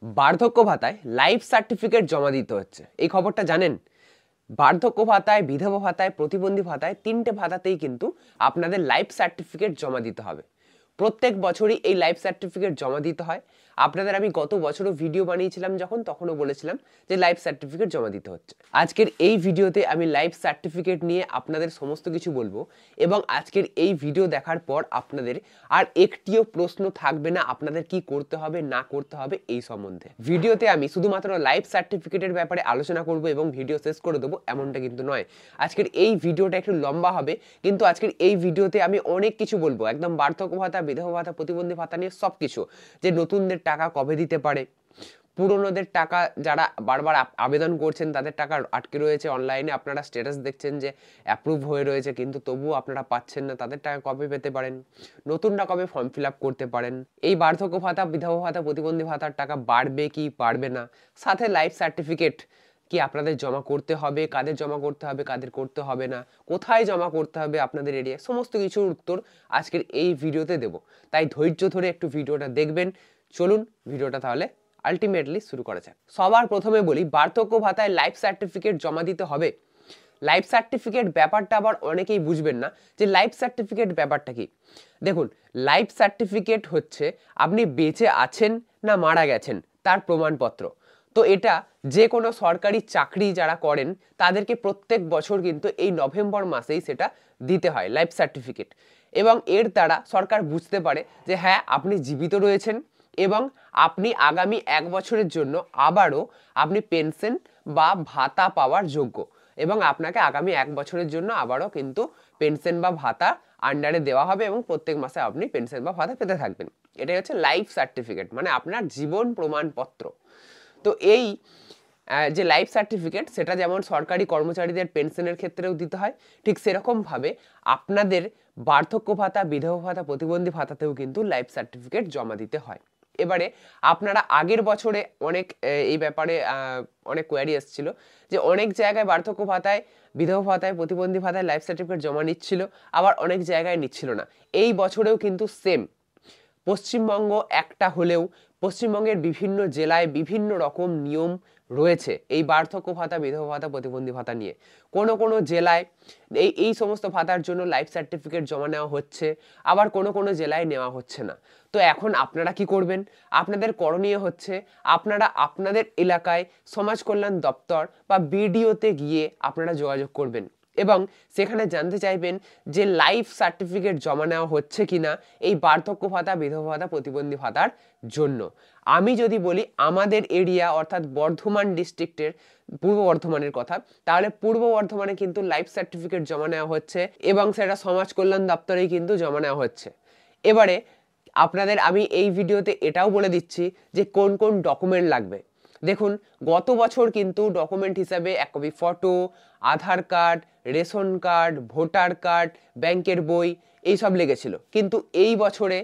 বার্ধক্য ভাতায় life certificate জমা দিতে হচ্ছে, এই খবরটা জানেন? বার্ধক্য ভাতায়, বিধবা ভাতায়, প্রতিবন্ধী ভাতায়, তিনটে ভাতাতেই কিন্তু আপনাদের লাইফ সার্টিফিকেট জমা দিতে হবে। প্রত্যেক বছরই এই লাইফ সার্টিফিকেট জমা দিতে হয়। আপনাদের আমি গত বছরও ভিডিও বানিয়েছিলাম যখন, তখনও বলেছিলাম যে লাইফ সার্টিফিকেট জমা দিতে হচ্ছে। আজকের এই ভিডিওতে আমি লাইফ সার্টিফিকেট নিয়ে আপনাদের সমস্ত কিছু বলবো, এবং আজকের এই ভিডিও দেখার পর আপনাদের আর একটিও প্রশ্ন থাকবে না আপনাদের কি করতে হবে না করতে হবে এই সম্বন্ধে। ভিডিওতে আমি শুধুমাত্র লাইফ সার্টিফিকেটের ব্যাপারে আলোচনা করব এবং ভিডিও শেষ করে দেবো এমনটা কিন্তু নয়। আজকের এই ভিডিওটা একটু লম্বা হবে, কিন্তু আজকের এই ভিডিওতে আমি অনেক কিছু বলবো, একদম বার্ধক্য ভাতা, বিধবা ভাতা, প্রতিবন্ধী ভাতা নিয়ে সব কিছু। যে নতুনদের টাকা কবে দিতে পারে, পুরনোদের টাকা যারা বারবার আবেদন করছেন তাদের টাকা আটকে রয়েছে, অনলাইনে আপনারা স্ট্যাটাস দেখছেন যে অ্যাপ্রুভ হয়ে রয়েছে কিন্তু তবুও আপনারা পাচ্ছেন না, তাদের টাকা কবে পেতে পারেন, নতুনরা কবে ফর্ম ফিল আপ করতে পারেন, এই বার্ধক্য ভাতা, বিধবা ভাতা, প্রতিবন্ধী ভাতার টাকা বাড়বে কি বাড়বে না, সাথে লাইফ সার্টিফিকেট কি আপনাদের জমা করতে হবে, কাদের জমা করতে হবে, কাদের করতে হবে না, কোথায় জমা করতে হবে আপনাদের এরিয়ায়, সমস্ত কিছুর উত্তর আজকের এই ভিডিওতে দেব। তাই ধৈর্য ধরে একটু ভিডিওটা দেখবেন। চলুন ভিডিওটা তাহলে আলটিমেটলি শুরু করা যাক। সবার প্রথমে বলি, বার্ধক্য ভাতায় লাইফ সার্টিফিকেট জমা দিতে হবে। লাইফ সার্টিফিকেট ব্যাপারটা আবার অনেকেই বুঝবেন না যে লাইফ সার্টিফিকেট ব্যাপারটা কি। দেখুন, লাইফ সার্টিফিকেট হচ্ছে আপনি বেঁচে আছেন না মারা গেছেন তার প্রমাণপত্র। তো এটা যে কোনো সরকারি চাকরি যারা করেন তাদেরকে প্রত্যেক বছর কিন্তু এই নভেম্বর মাসেই সেটা দিতে হয় লাইফ সার্টিফিকেট, এবং এর দ্বারা সরকার বুঝতে পারে যে হ্যাঁ আপনি জীবিত রয়েছেন এবং আপনি আগামী 1 বছরের জন্য আবারও আপনি পেনশন বা ভাতা পাওয়ার যোগ্য, এবং আপনাকে আগামী 1 বছরের জন্য আবারও কিন্তু পেনশন বা ভাতা আন্ডারে দেওয়া হবে এবং প্রত্যেক মাসে আপনি পেনশন বা ভাতা পেতে থাকবেন। এটাই হচ্ছে লাইফ সার্টিফিকেট, মানে আপনার জীবন প্রমাণপত্র। তো এই যে লাইফ সার্টিফিকেট, সেটা যেমন সরকারি কর্মচারীদের পেনশনের ক্ষেত্রেও দিতে হয়, ঠিক সেরকমভাবে আপনাদের বার্ধক্য ভাতা, বিধবা ভাতা, প্রতিবন্ধী ভাতাতেও কিন্তু লাইফ সার্টিফিকেট জমা দিতে হয়। এবারে আপনারা আগের বছরে অনেক এই ব্যাপারে অনেক কোয়ারি এসেছিল যে অনেক জায়গায় বার্ধক্য ভাতায়, বিধবা ভাতায়, প্রতিবন্ধী ভাতায় লাইফ সার্টিফিকেট জমা নিচ্ছিল, আবার অনেক জায়গায় নিচ্ছিল না। এই বছরেও কিন্তু সেম, পশ্চিমবঙ্গ একটা হলেও পশ্চিমবঙ্গের বিভিন্ন জেলায় বিভিন্ন রকম নিয়ম রয়েছে এই বার্ধক্য ভাতা, বিধবা ভাতা, প্রতিবন্ধী ভাতা নিয়ে। কোনো কোনো জেলায় এই সমস্ত ভাতার জন্য লাইফ সার্টিফিকেট জমা নেওয়া হচ্ছে, আবার কোনো কোনো জেলায় নেওয়া হচ্ছে না। তো এখন আপনারা কি করবেন? আপনাদের করণীয় হচ্ছে আপনারা আপনাদের এলাকায় সমাজ কল্যাণ দপ্তর বা বিডিওতে গিয়ে আপনারা যোগাযোগ করবেন এবং সেখানে জানতে চাইবেন যে লাইফ সার্টিফিকেট জমা নেওয়া হচ্ছে কিনা এই বার্ধক্য ভাতা, বিধবা ভাতা, প্রতিবন্ধী ভাতার জন্য। আমি যদি বলি আমাদের এরিয়া অর্থাৎ বর্ধমান ডিস্ট্রিক্টের, পূর্ব বর্ধমানের কথা, তাহলে পূর্ব বর্ধমানে কিন্তু লাইফ সার্টিফিকেট জমা নেওয়া হচ্ছে এবং সেটা সমাজ কল্যাণ দপ্তরেই কিন্তু জমা নেওয়া হচ্ছে। এবারে আপনাদের আমি এই ভিডিওতে এটাও বলে দিচ্ছি যে কোন কোন ডকুমেন্ট লাগবে। দেখুন, গত বছর কিন্তু ডকুমেন্ট হিসাবে 1 copy photo, Aadhaar card, ration card, voter card, ব্যাংকের বই এইসব লেগেছিল, কিন্তু এই বছরে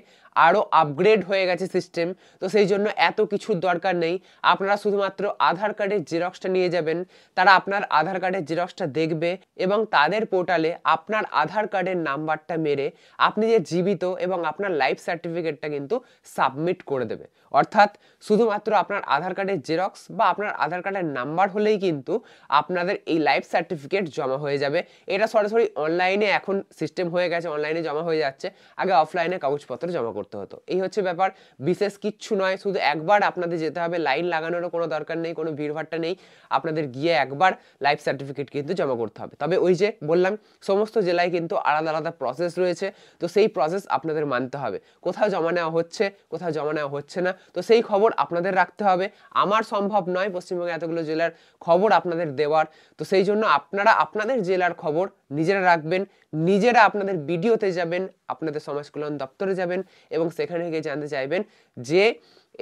আরও আপগ্রেড হয়ে গেছে সিস্টেম। তো সেই জন্য এত কিছুর দরকার নেই, আপনারা শুধুমাত্র আধার কার্ডের জেরক্সটা নিয়ে যাবেন, তারা আপনার আধার কার্ডের জেরক্সটা দেখবে এবং তাদের পোর্টালে আপনার আধার কার্ডের নাম্বারটা মেরে আপনি যে জীবিত এবং আপনার লাইফ সার্টিফিকেটটা কিন্তু সাবমিট করে দেবে। অর্থাৎ শুধুমাত্র আপনার আধার কার্ডের জেরক্স বা আপনার আধার কার্ডের নাম্বার হলেই কিন্তু আপনাদের এই লাইফ সার্টিফিকেট জমা হয়ে যাবে। এটা সরাসরি অনলাইনে এখন সিস্টেম হয়ে গেছে, অনলাইনে জমা হয়ে যাচ্ছে, আগে অফলাইনে কাগজপত্র জমা করতে হতো। এই হচ্ছে ব্যাপার, বিশেষ কিচ্ছু নয়, শুধু একবার আপনাদের যেতে হবে, লাইন লাগানোরও কোনো দরকার নেই, কোনো ভিড়ভাট্টা নেই, আপনাদের গিয়ে একবার লাইফ সার্টিফিকেট কিন্তু জমা করতে হবে। তবে ওই যে বললাম, সমস্ত জেলায় কিন্তু আলাদা আলাদা প্রসেস রয়েছে, তো সেই প্রসেস আপনাদের মানতে হবে। কোথাও জমা নেওয়া হচ্ছে, কোথাও জমা নেওয়া হচ্ছে না, তো সেই খবর আপনাদের রাখতে হবে। আমার সম্ভব নয় পশ্চিমবঙ্গে এতগুলো জেলার খবর আপনাদের দেওয়ার, তো সেই জন্য আপনারা আপনাদের জেলার খবর নিজেরা রাখবেন, নিজেরা আপনাদের বিডিওতে যাবেন, আপনাদের সমাজ কল্যাণ দপ্তরে যাবেন এবং সেখানে গিয়ে জানতে চাইবেন যে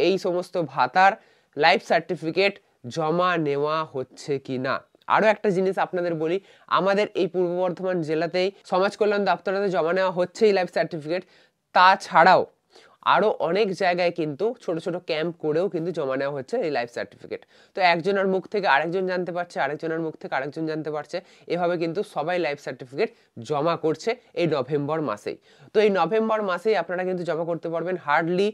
এই সমস্ত ভাতার লাইফ সার্টিফিকেট জমা নেওয়া হচ্ছে কি না। আরও একটা জিনিস আপনাদের বলি, আমাদের এই পূর্ব বর্ধমান জেলাতেই সমাজ কল্যাণ দপ্তরে জমা নেওয়া হচ্ছে এই লাইফ সার্টিফিকেট, তাছাড়াও আরও অনেক জায়গায় কিন্তু ছোট ছোট ক্যাম্প করেও কিন্তু জমা নেওয়া হচ্ছে এই লাইফ সার্টিফিকেট। তো একজনের মুখ থেকে আরেকজন জানতে পারছে, আরেকজনের মুখ থেকে আরেকজন জানতে পারছে, এভাবে কিন্তু সবাই লাইফ সার্টিফিকেট জমা করছে এই নভেম্বর মাসেই। তো এই নভেম্বর মাসেই আপনারা কিন্তু জমা করতে পারবেন। হার্ডলি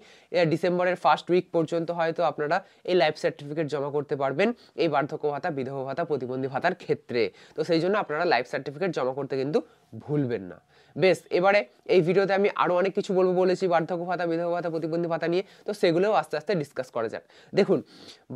ডিসেম্বরের ফার্স্ট উইক পর্যন্ত হয়তো আপনারা এই লাইফ সার্টিফিকেট জমা করতে পারবেন এই বার্ধক্য ভাতা, বিধবা ভাতা, প্রতিবন্ধী ভাতার ক্ষেত্রে। তো সেই জন্য আপনারা লাইফ সার্টিফিকেট জমা করতে কিন্তু ভুলবেন না। বেশ, এবারে এই ভিডিওতে আমি আরও অনেক কিছু বলবো বলেছি বার্ধক্য ভাতা, বিধবা ভাতা, প্রতিবন্ধী ভাতা নিয়ে। তো সেগুলোও আস্তে আস্তে ডিসকাস করা যাক। দেখুন,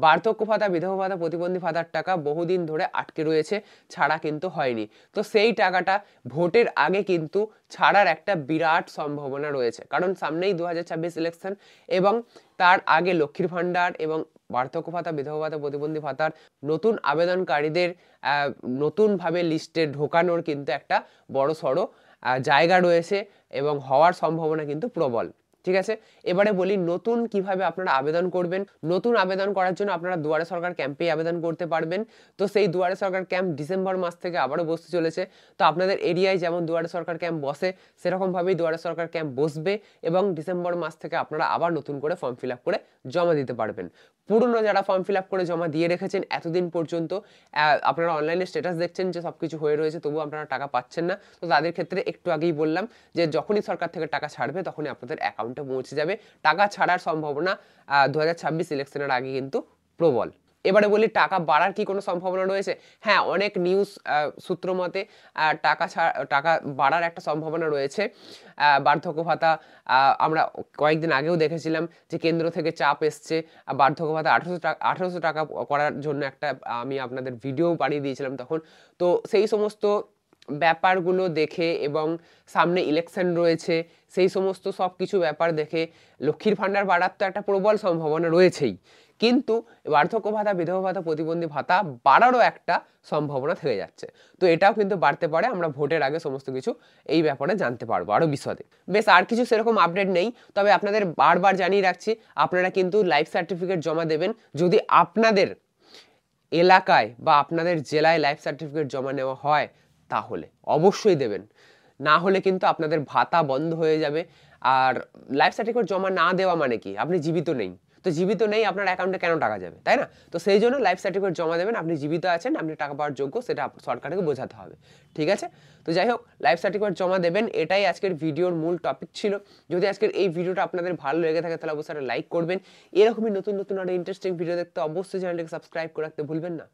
বার্ধক্য ভাতা, বিধবা ভাতা, প্রতিবন্ধী ভাতার টাকা বহুদিন ধরে আটকে রয়েছে, ছাড়া কিন্তু হয়নি। তো সেই টাকাটা ভোটের আগে কিন্তু ছাড়ার একটা বিরাট সম্ভাবনা রয়েছে, কারণ সামনেই 2026 ইলেকশন, এবং তার আগে লক্ষ্মীর ভাণ্ডার এবং বার্ধক্য ভাতা, বিধবা ভাতা, প্রতিবন্ধী ভাতার নতুন আবেদনকারীদের নতুনভাবে লিস্টে ঢোকানোর কিন্তু একটা বড় সড়ো জায়গা রয়েছে এবং হওয়ার সম্ভাবনা কিন্তু প্রবল। ঠিক আছে, এবারে বলি নতুন কিভাবে আপনারা আবেদন করবেন। নতুন আবেদন করার জন্য আপনারা দুয়ারে সরকার ক্যাম্পেই আবেদন করতে পারবেন। তো সেই দুয়ারে সরকার ক্যাম্প ডিসেম্বর মাস থেকে আবারও বসতে চলেছে। তো আপনাদের এরিয়ায় যেমন দুয়ারে সরকার ক্যাম্প বসে, সেরকমভাবেই দুয়ারে সরকার ক্যাম্প বসবে এবং ডিসেম্বর মাস থেকে আপনারা আবার নতুন করে ফর্ম ফিল আপ করে জমা দিতে পারবেন। পুরনো যারা ফর্ম ফিল আপ করে জমা দিয়ে রেখেছেন এতদিন পর্যন্ত, আপনারা অনলাইনে স্ট্যাটাস দেখছেন যে সব কিছু হয়ে রয়েছে, তবুও আপনারা টাকা পাচ্ছেন না, তো তাদের ক্ষেত্রে একটু আগেই বললাম যে যখনই সরকার থেকে টাকা ছাড়বে তখনই আপনাদের অ্যাকাউন্টে পৌঁছে যাবে। টাকা ছাড়ার সম্ভাবনা 2026 ইলেকশনের আগে কিন্তু প্রবল। এবারে বলি টাকা বাড়ার কি কোনো সম্ভাবনা রয়েছে? হ্যাঁ, অনেক নিউজ সূত্র মতে টাকা বাড়ার একটা সম্ভাবনা রয়েছে। বার্ধক্য ভাতা আমরা কয়েকদিন আগেও দেখেছিলাম যে কেন্দ্র থেকে চাপ এসছে, বার্ধক্য ভাতা 1800 টাকা করার জন্য একটা আমি আপনাদের ভিডিও বানিয়ে দিয়েছিলাম তখন। তো সেই সমস্ত ব্যাপারগুলো দেখে এবং সামনে ইলেকশন রয়েছে, সেই সমস্ত সব কিছু ব্যাপার দেখে লক্ষ্মীর ভাণ্ডার বাড়ার তো একটা প্রবল সম্ভাবনা রয়েছেই, কিন্তু বার্ধক্য ভাতা, বিধবা ভাতা, প্রতিবন্ধী ভাতা বাড়ারও একটা সম্ভাবনা থেকে যাচ্ছে। তো এটাও কিন্তু বাড়তে পারে, আমরা ভোটের আগে সমস্ত কিছু এই ব্যাপারে জানতে পারবো আরও বিশদে। বেশ, আর কিছু সেরকম আপডেট নেই, তবে আপনাদের বারবার জানিয়ে রাখছি আপনারা কিন্তু লাইফ সার্টিফিকেট জমা দেবেন যদি আপনাদের এলাকায় বা আপনাদের জেলায় লাইফ সার্টিফিকেট জমা নেওয়া হয়, তাহলে অবশ্যই দেবেন। না হলে কিন্তু আপনাদের ভাতা বন্ধ হয়ে যাবে। আর লাইফ সার্টিফিকেট জমা না দেওয়া মানে কি? আপনি জীবিত নেই, তো জীবিত নেই, আপনার অ্যাকাউন্টে কেন টাকা যাবে, তাই না? তো সেই জন্য লাইফ সার্টিফিকেট জমা দেবেন, আপনি জীবিত আছেন, আপনি টাকা পাওয়ার যোগ্য, সেটা সরকারকে বোঝাতে হবে। ঠিক আছে, তো যাই হোক, লাইফ সার্টিফিকেট জমা দেবেন, এটাই আজকের ভিডিওর মূল টপিক ছিল। যদি আজকের এই ভিডিওটা আপনাদের ভালো লেগে থাকে তাহলে অবশ্যই লাইক করবেন। এরকমই নতুন নতুন আরও ইন্টারেস্টিং ভিডিও দেখতে অবশ্যই চ্যানেলটিকে সাবস্ক্রাইব করে রাখতে ভুলবেন না।